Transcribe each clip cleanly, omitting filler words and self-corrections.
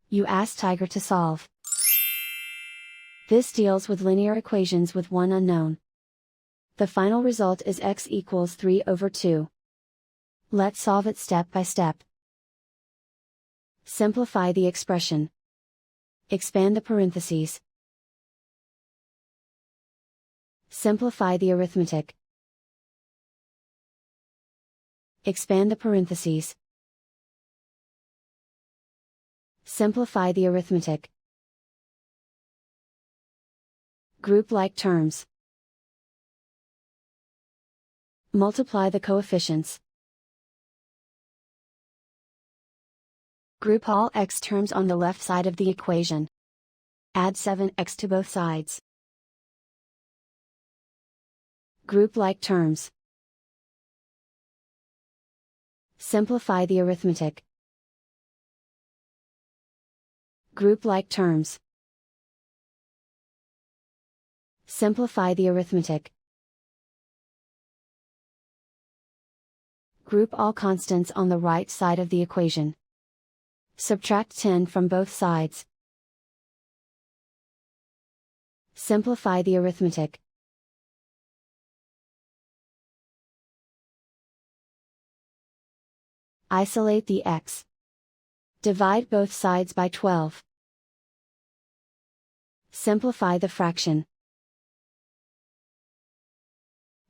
You ask Tiger to solve. This deals with linear equations with one unknown. The final result is x equals 3/2. Let's solve it step by step. Simplify the expression. Expand the parentheses. Simplify the arithmetic. Expand the parentheses. Simplify the arithmetic. Group like terms. Multiply the coefficients. Group all x terms on the left side of the equation. Add 7x to both sides. Group like terms. Simplify the arithmetic. Group like terms. Simplify the arithmetic. Group all constants on the right side of the equation. Subtract 10 from both sides. Simplify the arithmetic. Isolate the x. Divide both sides by 12. Simplify the fraction.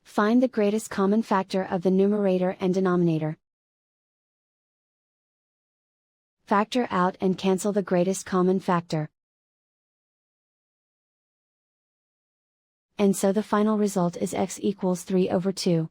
Find the greatest common factor of the numerator and denominator. Factor out and cancel the greatest common factor. And so the final result is x equals 3/2.